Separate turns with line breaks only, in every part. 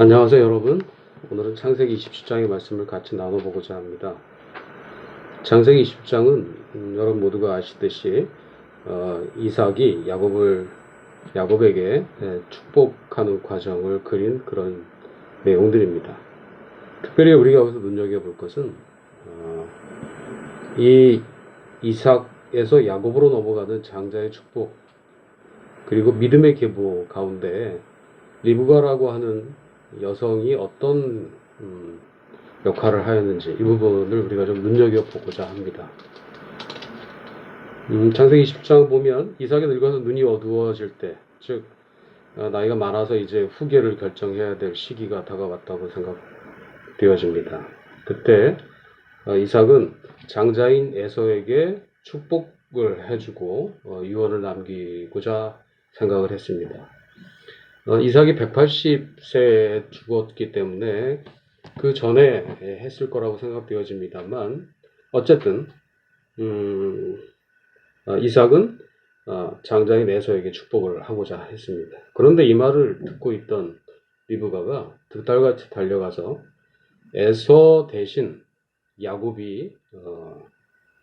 안녕하세요 여러분. 오늘은 창세기 27장의 말씀을 같이 나눠보고자 합니다. 창세기 20장은 여러분 모두가 아시듯이 이삭이 야곱에게 축복하는 과정을 그린 그런 내용들입니다. 특별히 우리가 여기서 눈여겨볼 것은 이 이삭에서 야곱으로 넘어가는 장자의 축복, 그리고 믿음의 계보 가운데 리브가라고 하는 여성이 어떤 역할을 하였는지 이 부분을 우리가 좀 눈여겨보고자 합니다. 창세기 20장 보면 이삭이 늙어서 눈이 어두워질 때, 즉 나이가 많아서 이제 후계를 결정해야 될 시기가 다가왔다고 생각되어집니다. 그때 이삭은 장자인 에서에게 축복을 해주고 유언을 남기고자 생각을 했습니다. 이삭이 180세에 죽었기 때문에 그 전에 했을 거라고 생각되어집니다만, 어쨌든 이삭은 장자인 에서에게 축복을 하고자 했습니다. 그런데 이 말을 듣고 있던 리브가가 득달같이 달려가서 에서 대신 야곱이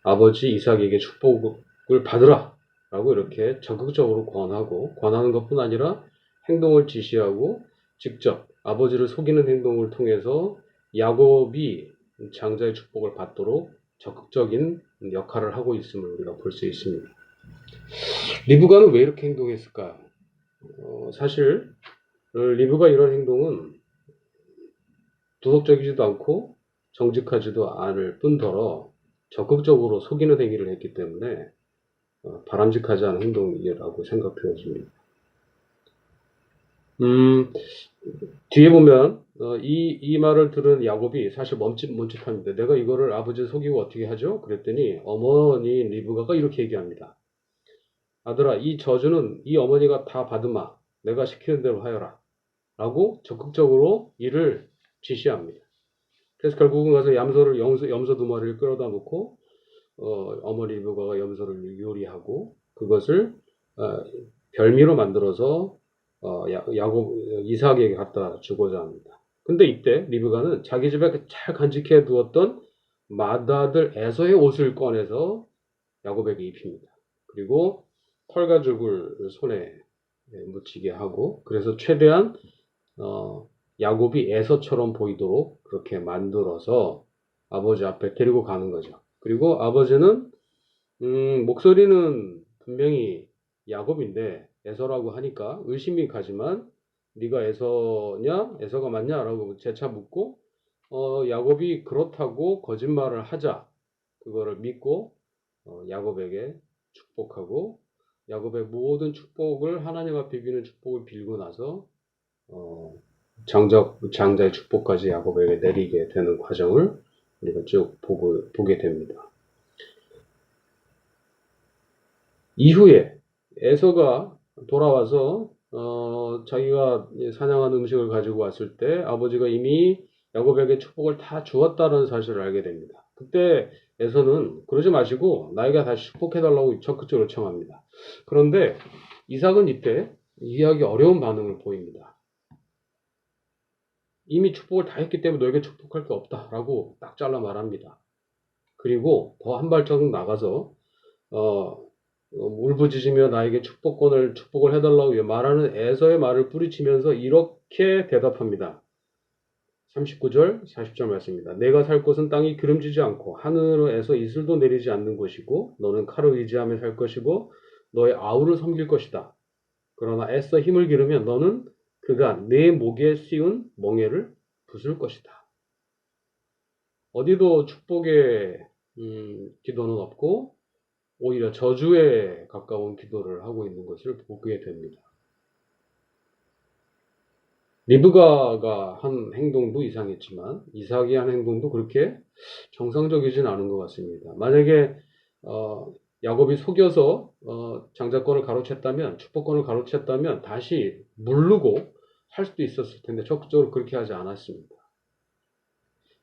아버지 이삭에게 축복을 받으라 라고 이렇게 적극적으로 권하는 것뿐 아니라 행동을 지시하고 직접 아버지를 속이는 행동을 통해서 야곱이 장자의 축복을 받도록 적극적인 역할을 하고 있음을 우리가 볼 수 있습니다. 리브가는 왜 이렇게 행동했을까요? 사실 리브가 이런 행동은 도덕적이지도 않고 정직하지도 않을 뿐더러 적극적으로 속이는 행위를 했기 때문에 바람직하지 않은 행동이라고 생각되어집니다. 뒤에 보면 이 말을 들은 야곱이 사실 멈칫합니다. 내가 이거를 아버지를 속이고 어떻게 하죠? 그랬더니 어머니 리브가가 이렇게 얘기합니다. 아들아, 이 저주는 이 어머니가 다 받으마. 내가 시키는 대로 하여라. 라고 적극적으로 일을 지시합니다. 그래서 결국은 가서 염소 2마리를 끌어다 놓고 어머니 리브가가 염소를 요리하고 그것을 별미로 만들어서 이삭에게 갖다 주고자 합니다. 근데 이때 리브가는 자기 집에 잘 간직해 두었던 맏아들 에서의 옷을 꺼내서 야곱에게 입힙니다. 그리고 털가죽을 손에 묻히게 하고, 그래서 최대한 야곱이 에서처럼 보이도록 그렇게 만들어서 아버지 앞에 데리고 가는 거죠. 그리고 아버지는 목소리는 분명히 야곱인데 에서라고 하니까 의심이 가지만 네가 에서가 맞냐? 라고 재차 묻고 야곱이 그렇다고 거짓말을 하자 그거를 믿고 야곱에게 축복하고, 야곱의 모든 축복을 하나님 앞에 비비는 축복을 빌고 나서 장자의 축복까지 야곱에게 내리게 되는 과정을 우리가 쭉 보게 됩니다. 이후에 에서가 돌아와서 자기가 사냥한 음식을 가지고 왔을 때 아버지가 이미 야곱에게 축복을 다 주었다는 사실을 알게 됩니다. 그때 에서는 그러지 마시고 나에게 다시 축복해달라고 적극적으로 요청합니다. 그런데 이삭은 이때 이해하기 어려운 반응을 보입니다. 이미 축복을 다 했기 때문에 너에게 축복할 게 없다 라고 딱 잘라 말합니다. 그리고 더 한 발자국 나가서 울부짖으며 나에게 축복을 해달라고 말하는 에서의 말을 뿌리치면서 이렇게 대답합니다. 39절, 40절 말씀입니다. 내가 살 곳은 땅이 기름지지 않고 하늘에서 이슬도 내리지 않는 곳이고 너는 칼을 의지하며 살 것이고 너의 아우를 섬길 것이다. 그러나 애써 힘을 기르면 너는 그가 내 목에 씌운 멍에를 부술 것이다. 어디도 축복의 기도는 없고 오히려 저주에 가까운 기도를 하고 있는 것을 보게 됩니다. 리브가가 한 행동도 이상했지만 이삭이 한 행동도 그렇게 정상적이진 않은 것 같습니다. 만약에 야곱이 속여서 장자권을 가로챘다면, 축복권을 가로챘다면 다시 물르고 할 수도 있었을 텐데 적극적으로 그렇게 하지 않았습니다.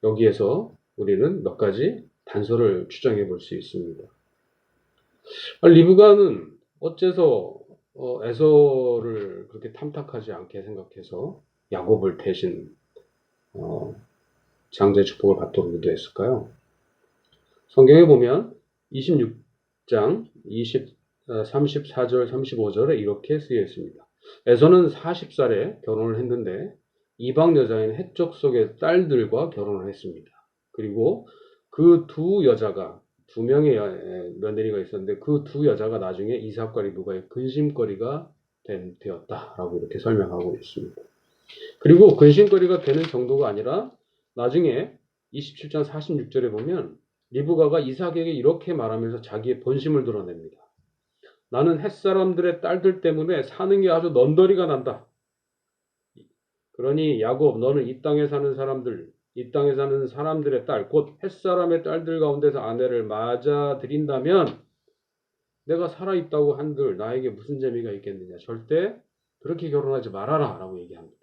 여기에서 우리는 몇 가지 단서를 추정해 볼 수 있습니다. 리브가는 어째서 에서를 그렇게 탐탁하지 않게 생각해서 야곱을 대신 장자의 축복을 받도록 유도했을까요? 성경에 보면 26장 34절 35절에 이렇게 쓰여 있습니다. 에서는 40살에 결혼을 했는데 이방 여자인 헷 족속의 딸들과 결혼을 했습니다. 그리고 그 두 여자가 두 명의 며느리가 있었는데 그 두 여자가 나중에 이삭과 리브가의 근심거리가 되었다라고 이렇게 설명하고 있습니다. 그리고 근심거리가 되는 정도가 아니라 나중에 27장 46절에 보면 리브가가 이삭에게 이렇게 말하면서 자기의 본심을 드러냅니다. 나는 햇사람들의 딸들 때문에 사는 게 아주 넌더리가 난다. 그러니 야곱, 너는 이 땅에 사는 사람들의 딸, 곧 햇사람의 딸들 가운데서 아내를 맞아들인다면 내가 살아있다고 한들 나에게 무슨 재미가 있겠느냐. 절대 그렇게 결혼하지 말아라 라고 얘기합니다.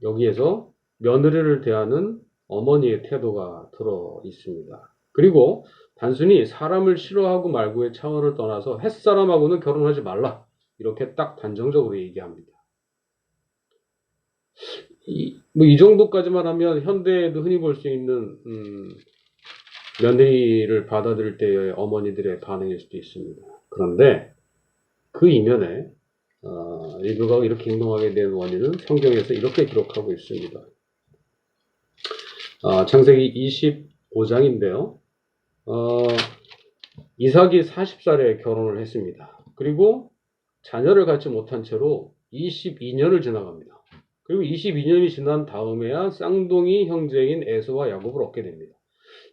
여기에서 며느리를 대하는 어머니의 태도가 들어 있습니다. 그리고 단순히 사람을 싫어하고 말고의 차원을 떠나서 햇사람하고는 결혼하지 말라. 이렇게 딱 단정적으로 얘기합니다. 이 정도까지만 하면 현대에도 흔히 볼 수 있는 며느리를 받아들일 때의 어머니들의 반응일 수도 있습니다. 그런데 그 이면에 리브가가 이렇게 행동하게 된 원인은 성경에서 이렇게 기록하고 있습니다. 창세기 25장인데요. 이삭이 40살에 결혼을 했습니다. 그리고 자녀를 갖지 못한 채로 22년을 지나갑니다. 그리고 22년이 지난 다음에야 쌍둥이 형제인 에서와 야곱을 얻게 됩니다.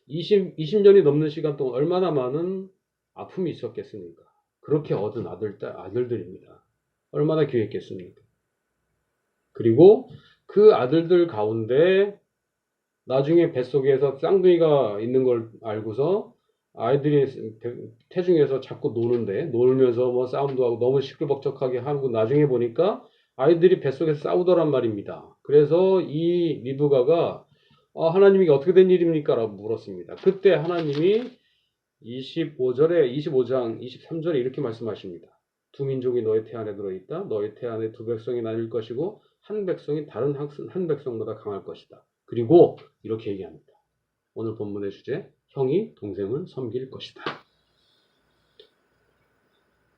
20년이 넘는 시간 동안 얼마나 많은 아픔이 있었겠습니까? 그렇게 얻은 아들들입니다. 얼마나 귀했겠습니까? 그리고 그 아들들 가운데 나중에 뱃속에서 쌍둥이가 있는 걸 알고서 아이들이 태중에서 자꾸 놀면서 뭐 싸움도 하고 너무 시끌벅적하게 하고 나중에 보니까 아이들이 뱃속에서 싸우더란 말입니다. 그래서 이 리브가가 하나님이 어떻게 된 일입니까? 라고 물었습니다. 그때 하나님이 25장 23절에 이렇게 말씀하십니다. 두 민족이 너의 태 안에 들어있다. 너의 태 안에 두 백성이 나뉠 것이고 한 백성이 다른 한 백성보다 강할 것이다. 그리고 이렇게 얘기합니다. 오늘 본문의 주제, 형이 동생을 섬길 것이다.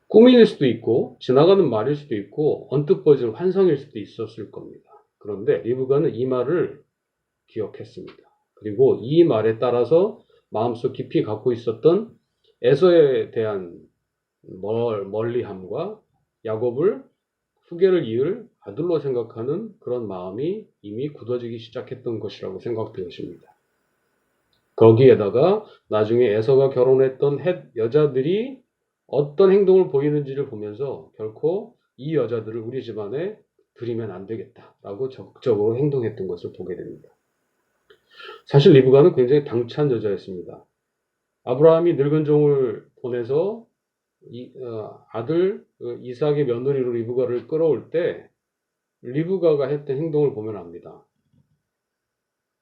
꿈일 수도 있고 지나가는 말일 수도 있고 언뜻 보여지는 환상일 수도 있었을 겁니다. 그런데 리브가는 이 말을 기억했습니다. 그리고 이 말에 따라서 마음속 깊이 갖고 있었던 에서에 대한 멀리함과 야곱을 후계를 이을 아들로 생각하는 그런 마음이 이미 굳어지기 시작했던 것이라고 생각되었습니다. 거기에다가 나중에 에서가 결혼했던 헷 여자들이 어떤 행동을 보이는지를 보면서 결코 이 여자들을 우리 집안에 들이면 안 되겠다라고 적극적으로 행동했던 것을 보게 됩니다. 사실 리브가는 굉장히 당찬 여자였습니다. 아브라함이 늙은 종을 보내서 아들 이삭의 며느리로 리브가를 끌어올 때 리브가가 했던 행동을 보면 압니다.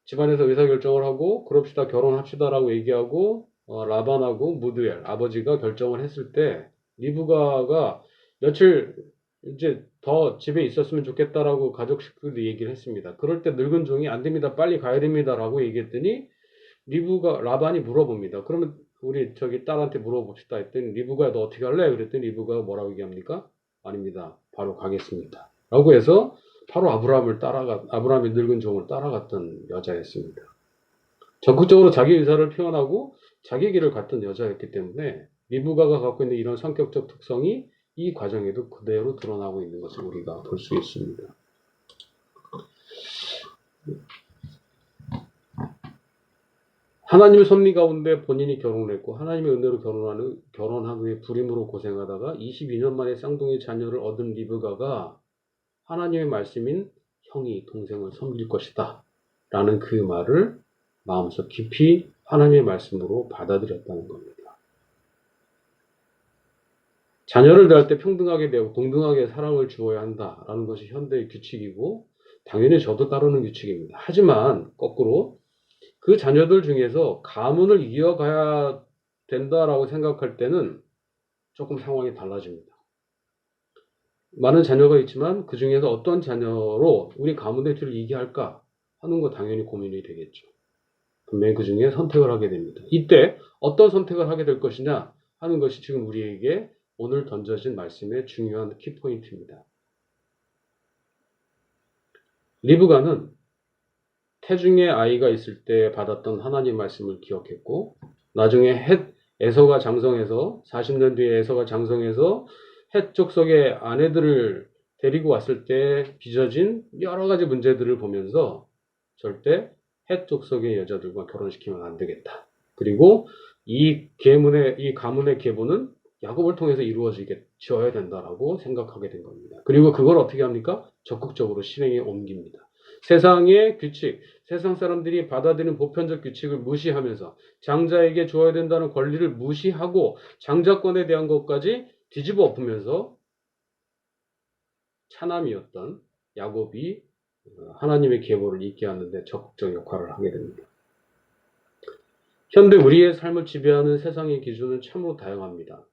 집안에서 의사결정을 하고 그럽시다 결혼합시다라고 얘기하고 라반하고 무드엘 아버지가 결정을 했을 때 리브가가 며칠 이제 더 집에 있었으면 좋겠다라고 가족 식구들이 얘기를 했습니다. 그럴 때 늙은 종이 안 됩니다. 빨리 가야 됩니다라고 얘기했더니 라반이 물어봅니다. 그러면 우리 딸한테 물어봅시다 했더니 리브가 너 어떻게 할래? 그랬더니 리브가 뭐라고 얘기합니까? 아닙니다. 바로 가겠습니다. 라고 해서 바로 아브라함의 늙은 종을 따라갔던 여자였습니다. 적극적으로 자기 의사를 표현하고 자기 길을 갔던 여자였기 때문에 리브가가 갖고 있는 이런 성격적 특성이 이 과정에도 그대로 드러나고 있는 것을 우리가 볼 수 있습니다. 하나님의 섭리 가운데 본인이 결혼을 했고 하나님의 은혜로 결혼한 후에 불임으로 고생하다가 22년 만에 쌍둥이 자녀를 얻은 리브가가 하나님의 말씀인 형이 동생을 섬길 것이다 라는 그 말을 마음속 깊이 하나님의 말씀으로 받아들였다는 겁니다. 자녀를 대할 때 평등하게 대하고 동등하게 사랑을 주어야 한다라는 것이 현대의 규칙이고 당연히 저도 따르는 규칙입니다. 하지만 거꾸로 그 자녀들 중에서 가문을 이어가야 된다라고 생각할 때는 조금 상황이 달라집니다. 많은 자녀가 있지만 그 중에서 어떤 자녀로 우리 가문의 뒤를 이게 할까 하는 거 당연히 고민이 되겠죠. 분명히 그 중에 선택을 하게 됩니다. 이때 어떤 선택을 하게 될 것이냐 하는 것이 지금 우리에게 오늘 던져진 말씀의 중요한 키포인트입니다. 리브가는 태중의 아이가 있을 때 받았던 하나님 말씀을 기억했고, 나중에 에서가 장성해서 40년 뒤에 에서가 장성해서 헷 족속의 아내들을 데리고 왔을 때 빚어진 여러 가지 문제들을 보면서 절대 헷 족속의 여자들과 결혼시키면 안 되겠다. 그리고 이 가문의 계보는 야곱을 통해서 이루어지어야 된다라고 생각하게 된 겁니다. 그리고 그걸 어떻게 합니까? 적극적으로 실행에 옮깁니다. 세상의 규칙, 세상 사람들이 받아들이는 보편적 규칙을 무시하면서 장자에게 줘야 된다는 권리를 무시하고 장자권에 대한 것까지 뒤집어 엎으면서 차남이었던 야곱이 하나님의 계보를 잇게 하는데 적극적 역할을 하게 됩니다. 현대 우리의 삶을 지배하는 세상의 기준은 참으로 다양합니다.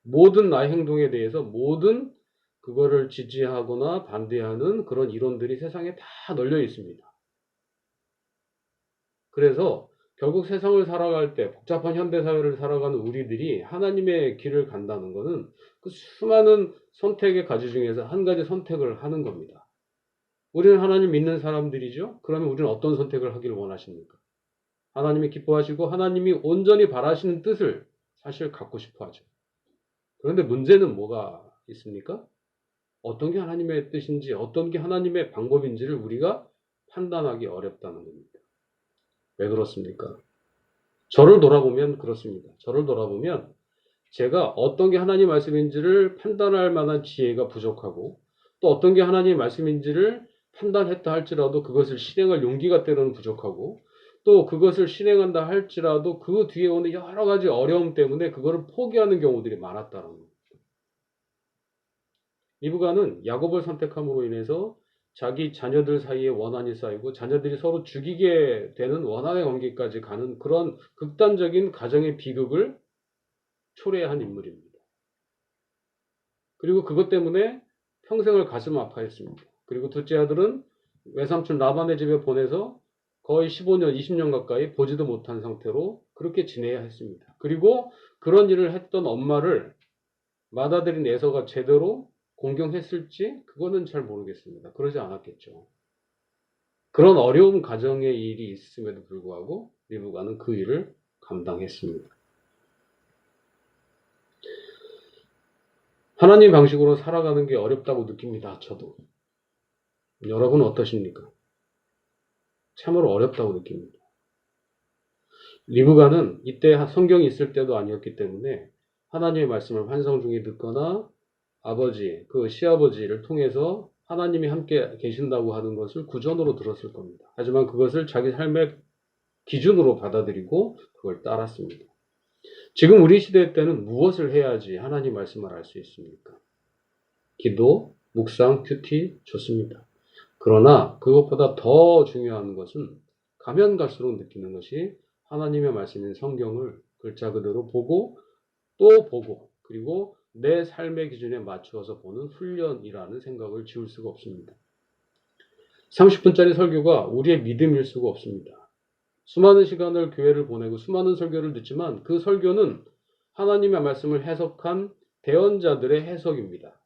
모든 나의 행동에 대해서 모든 그거를 지지하거나 반대하는 그런 이론들이 세상에 다 널려 있습니다. 그래서 결국 세상을 살아갈 때 복잡한 현대사회를 살아가는 우리들이 하나님의 길을 간다는 것은 그 수많은 선택의 가지 중에서 한 가지 선택을 하는 겁니다. 우리는 하나님 믿는 사람들이죠. 그러면 우리는 어떤 선택을 하기를 원하십니까? 하나님이 기뻐하시고 하나님이 온전히 바라시는 뜻을 사실 갖고 싶어 하죠. 그런데 문제는 뭐가 있습니까? 어떤 게 하나님의 뜻인지 어떤 게 하나님의 방법인지를 우리가 판단하기 어렵다는 겁니다. 왜 그렇습니까? 저를 돌아보면 그렇습니다. 저를 돌아보면 제가 어떤 게 하나님 말씀인지를 판단할 만한 지혜가 부족하고 또 어떤 게 하나님 말씀인지를 판단했다 할지라도 그것을 실행할 용기가 때로는 부족하고 또 그것을 실행한다 할지라도 그 뒤에 오는 여러 가지 어려움 때문에 그거를 포기하는 경우들이 많았다는 겁니다. 리브가는 야곱을 선택함으로 인해서 자기 자녀들 사이에 원한이 쌓이고 자녀들이 서로 죽이게 되는 원한의 관계까지 가는 그런 극단적인 가정의 비극을 초래한 인물입니다. 그리고 그것 때문에 평생을 가슴 아파했습니다. 그리고 둘째 아들은 외삼촌 라반의 집에 보내서 거의 15년, 20년 가까이 보지도 못한 상태로 그렇게 지내야 했습니다. 그리고 그런 일을 했던 엄마를 맏아들인 에서가 제대로 공경했을지 그거는 잘 모르겠습니다. 그러지 않았겠죠. 그런 어려운 가정의 일이 있음에도 불구하고 리브가는 그 일을 감당했습니다. 하나님 방식으로 살아가는 게 어렵다고 느낍니다. 저도. 여러분은 어떠십니까? 참으로 어렵다고 느낍니다. 리브가는 이때 성경이 있을 때도 아니었기 때문에 하나님의 말씀을 환상 중에 듣거나 아버지, 그 시아버지를 통해서 하나님이 함께 계신다고 하는 것을 구전으로 들었을 겁니다. 하지만 그것을 자기 삶의 기준으로 받아들이고 그걸 따랐습니다. 지금 우리 시대 때는 무엇을 해야지 하나님 말씀을 알 수 있습니까? 기도, 묵상, 큐티 좋습니다. 그러나 그것보다 더 중요한 것은 가면 갈수록 느끼는 것이 하나님의 말씀인 성경을 글자 그대로 보고 또 보고 그리고 내 삶의 기준에 맞추어서 보는 훈련이라는 생각을 지울 수가 없습니다. 30분짜리 설교가 우리의 믿음일 수가 없습니다. 수많은 시간을 교회를 보내고 수많은 설교를 듣지만 그 설교는 하나님의 말씀을 해석한 대언자들의 해석입니다.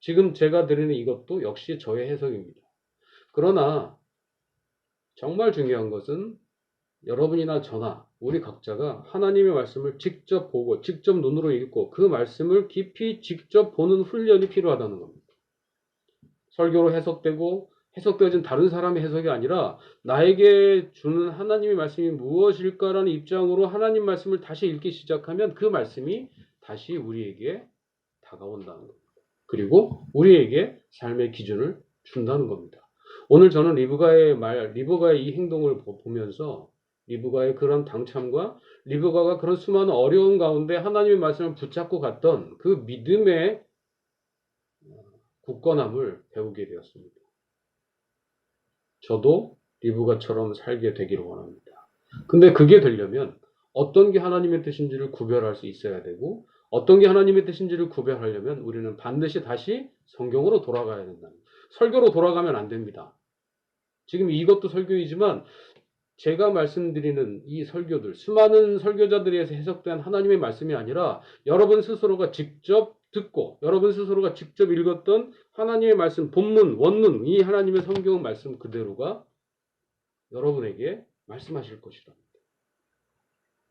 지금 제가 드리는 이것도 역시 저의 해석입니다. 그러나 정말 중요한 것은 여러분이나 저나 우리 각자가 하나님의 말씀을 직접 보고 직접 눈으로 읽고 그 말씀을 깊이 직접 보는 훈련이 필요하다는 겁니다. 설교로 해석되고 해석되어진 다른 사람의 해석이 아니라 나에게 주는 하나님의 말씀이 무엇일까라는 입장으로 하나님 말씀을 다시 읽기 시작하면 그 말씀이 다시 우리에게 다가온다는 겁니다. 그리고 우리에게 삶의 기준을 준다는 겁니다. 오늘 저는 리브가의 이 행동을 보면서 리브가의 그런 당참과 리브가가 그런 수많은 어려움 가운데 하나님의 말씀을 붙잡고 갔던 그 믿음의 굳건함을 배우게 되었습니다. 저도 리브가처럼 살게 되기를 원합니다. 근데 그게 되려면 어떤 게 하나님의 뜻인지를 구별할 수 있어야 되고 어떤 게 하나님의 뜻인지를 구별하려면 우리는 반드시 다시 성경으로 돌아가야 된다. 설교로 돌아가면 안 됩니다. 지금 이것도 설교이지만 제가 말씀드리는 이 설교들, 수많은 설교자들에 의해서 해석된 하나님의 말씀이 아니라 여러분 스스로가 직접 듣고 여러분 스스로가 직접 읽었던 하나님의 말씀, 본문, 원문, 이 하나님의 성경 말씀 그대로가 여러분에게 말씀하실 것이다.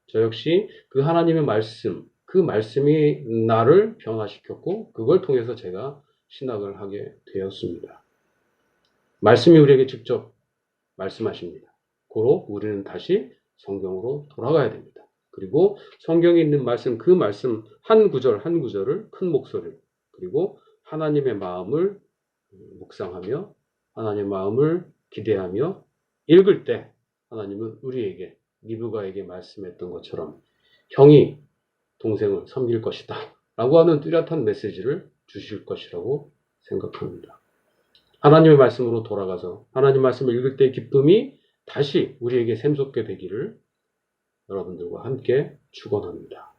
저 역시 그 하나님의 말씀, 그 말씀이 나를 변화시켰고 그걸 통해서 제가 신학을 하게 되었습니다. 말씀이 우리에게 직접 말씀하십니다. 고로 우리는 다시 성경으로 돌아가야 됩니다. 그리고 성경에 있는 말씀, 그 말씀 한 구절 한 구절을 큰 목소리로 그리고 하나님의 마음을 묵상하며 하나님의 마음을 기대하며 읽을 때 하나님은 우리에게 리브가에게 말씀했던 것처럼 형이 동생을 섬길 것이다 라고 하는 뚜렷한 메시지를 주실 것이라고 생각합니다. 하나님의 말씀으로 돌아가서 하나님 말씀을 읽을 때의 기쁨이 다시 우리에게 샘솟게 되기를 여러분들과 함께 축원합니다.